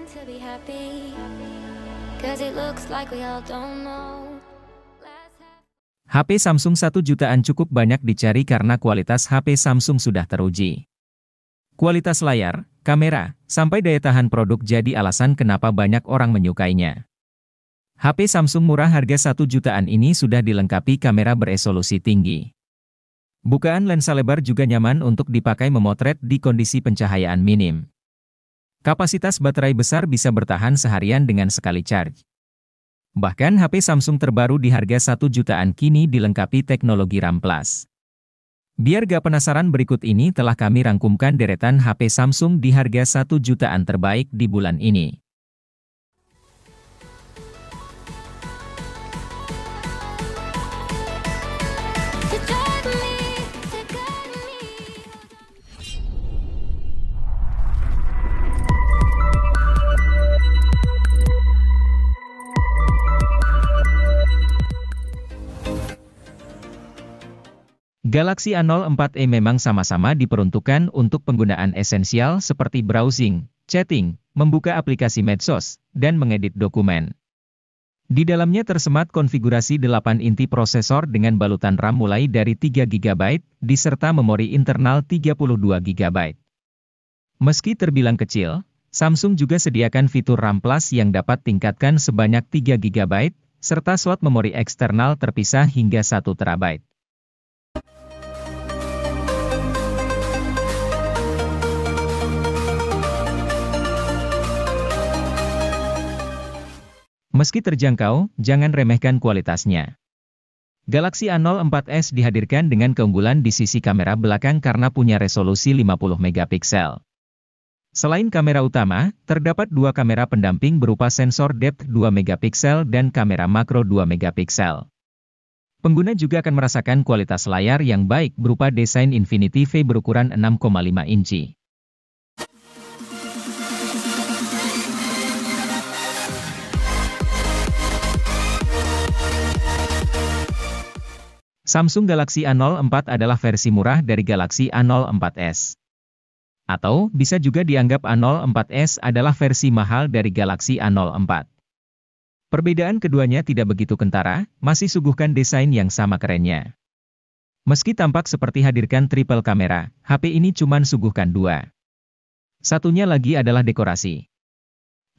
to be happy, 'cause it looks like we all don't know. HP Samsung 1 jutaan cukup banyak dicari karena kualitas HP Samsung sudah teruji. Kualitas layar, kamera, sampai daya tahan produk jadi alasan kenapa banyak orang menyukainya. HP Samsung murah harga 1 jutaan ini sudah dilengkapi kamera beresolusi tinggi. Bukaan lensa lebar juga nyaman untuk dipakai memotret di kondisi pencahayaan minim. Kapasitas baterai besar bisa bertahan seharian dengan sekali charge. Bahkan HP Samsung terbaru di harga 1 jutaan kini dilengkapi teknologi RAM+. Biar gak penasaran, berikut ini telah kami rangkumkan deretan HP Samsung di harga 1 jutaan terbaik di bulan ini. Galaxy A04e memang sama-sama diperuntukkan untuk penggunaan esensial seperti browsing, chatting, membuka aplikasi medsos, dan mengedit dokumen. Di dalamnya tersemat konfigurasi 8 inti prosesor dengan balutan RAM mulai dari 3 GB, diserta memori internal 32 GB. Meski terbilang kecil, Samsung juga sediakan fitur RAM Plus yang dapat tingkatkan sebanyak 3 GB, serta slot memori eksternal terpisah hingga 1 TB. Meski terjangkau, jangan remehkan kualitasnya. Galaxy A04s dihadirkan dengan keunggulan di sisi kamera belakang karena punya resolusi 50 megapiksel. Selain kamera utama, terdapat dua kamera pendamping berupa sensor depth 2 megapiksel dan kamera makro 2 megapiksel. Pengguna juga akan merasakan kualitas layar yang baik berupa desain Infinity V berukuran 6,5 inci. Samsung Galaxy A04 adalah versi murah dari Galaxy A04s. Atau, bisa juga dianggap A04s adalah versi mahal dari Galaxy A04. Perbedaan keduanya tidak begitu kentara, masih suguhkan desain yang sama kerennya. Meski tampak seperti hadirkan triple kamera, HP ini cuman suguhkan dua. Satunya lagi adalah dekorasi.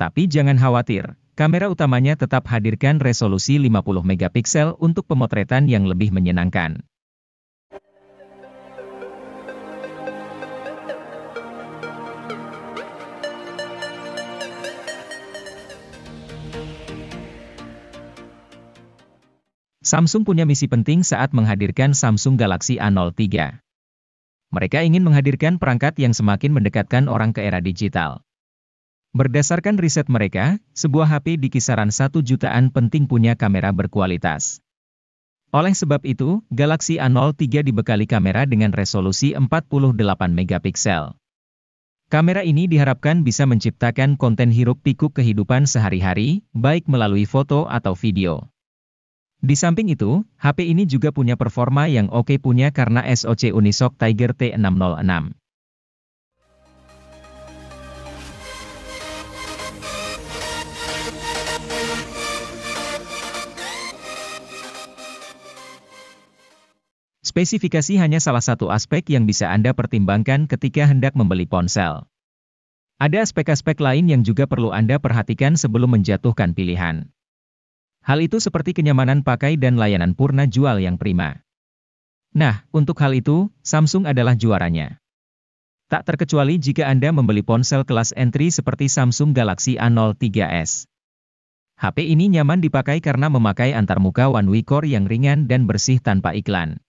Tapi jangan khawatir. Kamera utamanya tetap hadirkan resolusi 50 megapiksel untuk pemotretan yang lebih menyenangkan. Samsung punya misi penting saat menghadirkan Samsung Galaxy A03. Mereka ingin menghadirkan perangkat yang semakin mendekatkan orang ke era digital. Berdasarkan riset mereka, sebuah HP di kisaran 1 jutaan penting punya kamera berkualitas. Oleh sebab itu, Galaxy A03 dibekali kamera dengan resolusi 48 megapiksel. Kamera ini diharapkan bisa menciptakan konten hiruk-pikuk kehidupan sehari-hari, baik melalui foto atau video. Di samping itu, HP ini juga punya performa yang oke punya karena SoC Unisoc Tiger T606. Spesifikasi hanya salah satu aspek yang bisa Anda pertimbangkan ketika hendak membeli ponsel. Ada aspek-aspek lain yang juga perlu Anda perhatikan sebelum menjatuhkan pilihan. Hal itu seperti kenyamanan pakai dan layanan purna jual yang prima. Nah, untuk hal itu, Samsung adalah juaranya. Tak terkecuali jika Anda membeli ponsel kelas entry seperti Samsung Galaxy A03s. HP ini nyaman dipakai karena memakai antarmuka One UI Core yang ringan dan bersih tanpa iklan.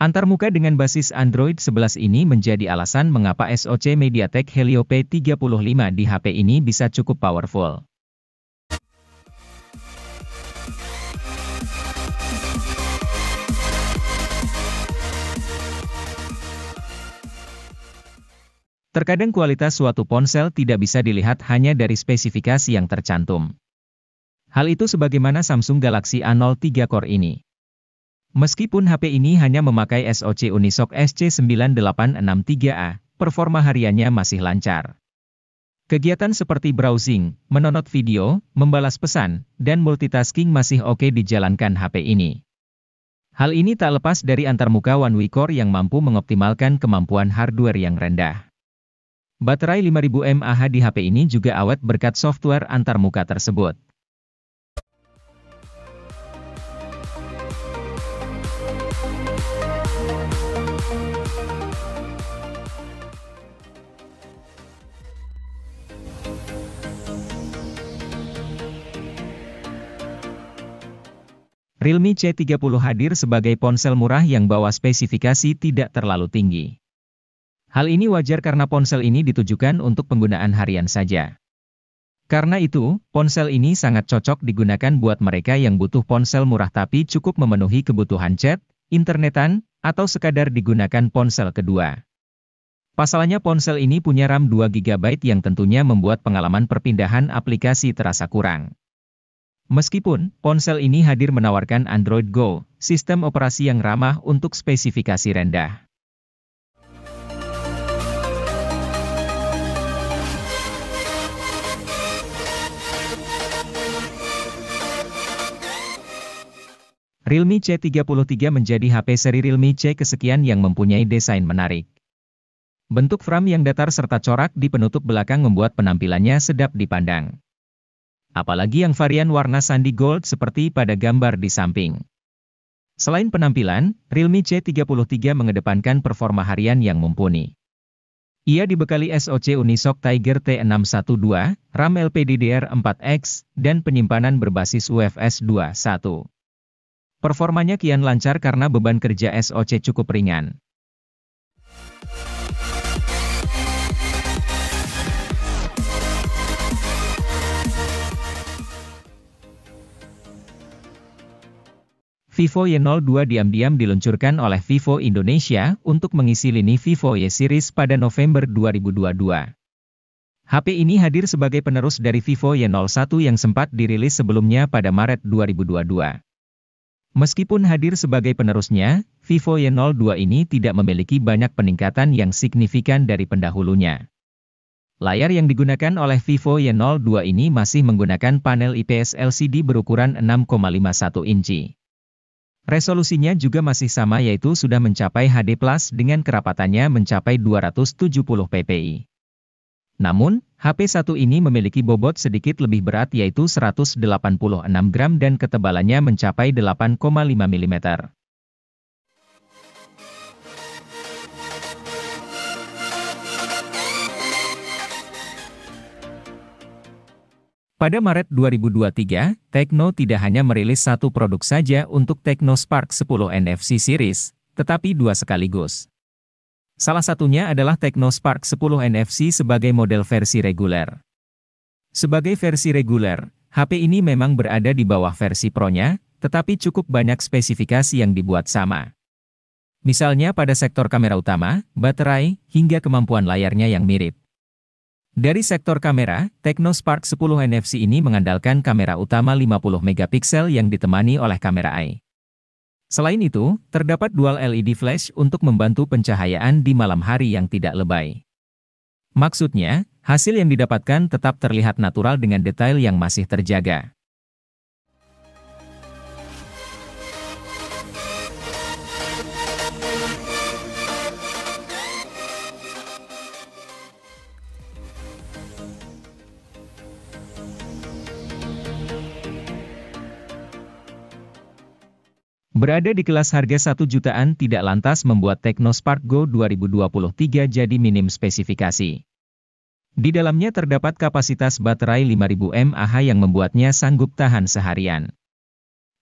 Antarmuka dengan basis Android 11 ini menjadi alasan mengapa SoC MediaTek Helio P35 di HP ini bisa cukup powerful. Terkadang kualitas suatu ponsel tidak bisa dilihat hanya dari spesifikasi yang tercantum. Hal itu sebagaimana Samsung Galaxy A03 Core ini. Meskipun HP ini hanya memakai SoC Unisoc SC9863A, performa hariannya masih lancar. Kegiatan seperti browsing, menonton video, membalas pesan, dan multitasking masih oke dijalankan HP ini. Hal ini tak lepas dari antarmuka One UI Core yang mampu mengoptimalkan kemampuan hardware yang rendah. Baterai 5000 mAh di HP ini juga awet berkat software antarmuka tersebut. Realme C30 hadir sebagai ponsel murah yang bawa spesifikasi tidak terlalu tinggi. Hal ini wajar karena ponsel ini ditujukan untuk penggunaan harian saja. Karena itu, ponsel ini sangat cocok digunakan buat mereka yang butuh ponsel murah tapi cukup memenuhi kebutuhan chat, internetan, atau sekadar digunakan ponsel kedua. Pasalnya ponsel ini punya RAM 2 GB yang tentunya membuat pengalaman perpindahan aplikasi terasa kurang. Meskipun, ponsel ini hadir menawarkan Android Go, sistem operasi yang ramah untuk spesifikasi rendah. Realme C33 menjadi HP seri Realme C kesekian yang mempunyai desain menarik. Bentuk frame yang datar serta corak di penutup belakang membuat penampilannya sedap dipandang. Apalagi yang varian warna sandi gold seperti pada gambar di samping. Selain penampilan, Realme C33 mengedepankan performa harian yang mumpuni. Ia dibekali SoC Unisoc Tiger T612, RAM LPDDR4X, dan penyimpanan berbasis UFS 2.1. Performanya kian lancar karena beban kerja SoC cukup ringan. Vivo Y02 diam-diam diluncurkan oleh Vivo Indonesia untuk mengisi lini Vivo Y Series pada November 2022. HP ini hadir sebagai penerus dari Vivo Y01 yang sempat dirilis sebelumnya pada Maret 2022. Meskipun hadir sebagai penerusnya, Vivo Y02 ini tidak memiliki banyak peningkatan yang signifikan dari pendahulunya. Layar yang digunakan oleh Vivo Y02 ini masih menggunakan panel IPS LCD berukuran 6,51 inci. Resolusinya juga masih sama yaitu sudah mencapai HD+ dengan kerapatannya mencapai 270 ppi. Namun, HP satu ini memiliki bobot sedikit lebih berat yaitu 186 gram dan ketebalannya mencapai 8,5 mm. Pada Maret 2023, Tecno tidak hanya merilis satu produk saja untuk Tecno Spark 10 NFC series, tetapi dua sekaligus. Salah satunya adalah Tecno Spark 10 NFC sebagai model versi reguler. Sebagai versi reguler, HP ini memang berada di bawah versi Pro-nya, tetapi cukup banyak spesifikasi yang dibuat sama. Misalnya pada sektor kamera utama, baterai, hingga kemampuan layarnya yang mirip. Dari sektor kamera, Tecno Spark 10 NFC ini mengandalkan kamera utama 50 megapiksel yang ditemani oleh kamera eye. Selain itu, terdapat dual LED flash untuk membantu pencahayaan di malam hari yang tidak lebay. Maksudnya, hasil yang didapatkan tetap terlihat natural dengan detail yang masih terjaga. Berada di kelas harga 1 jutaan tidak lantas membuat Tecno Spark Go 2023 jadi minim spesifikasi. Di dalamnya terdapat kapasitas baterai 5000 mAh yang membuatnya sanggup tahan seharian.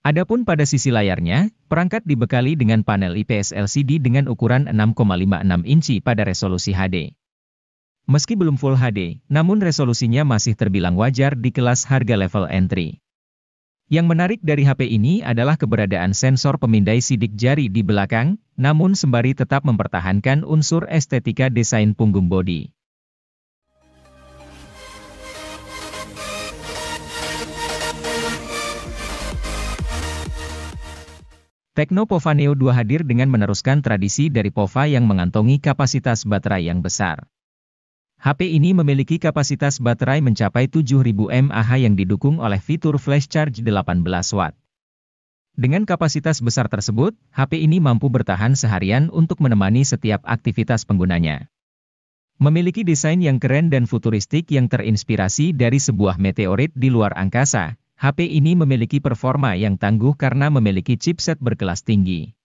Adapun pada sisi layarnya, perangkat dibekali dengan panel IPS LCD dengan ukuran 6,56 inci pada resolusi HD. Meski belum Full HD, namun resolusinya masih terbilang wajar di kelas harga level entry. Yang menarik dari HP ini adalah keberadaan sensor pemindai sidik jari di belakang, namun sembari tetap mempertahankan unsur estetika desain punggung bodi. Tecno Pova Neo 2 hadir dengan meneruskan tradisi dari Pova yang mengantongi kapasitas baterai yang besar. HP ini memiliki kapasitas baterai mencapai 7000 mAh yang didukung oleh fitur flash charge 18 watt. Dengan kapasitas besar tersebut, HP ini mampu bertahan seharian untuk menemani setiap aktivitas penggunanya. Memiliki desain yang keren dan futuristik yang terinspirasi dari sebuah meteorit di luar angkasa, HP ini memiliki performa yang tangguh karena memiliki chipset berkelas tinggi.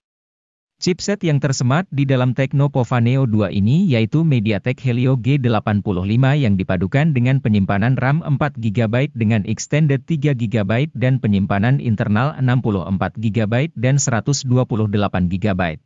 Chipset yang tersemat di dalam Tecno Pova Neo 2 ini yaitu MediaTek Helio G85 yang dipadukan dengan penyimpanan RAM 4GB dengan extended 3GB dan penyimpanan internal 64GB dan 128GB.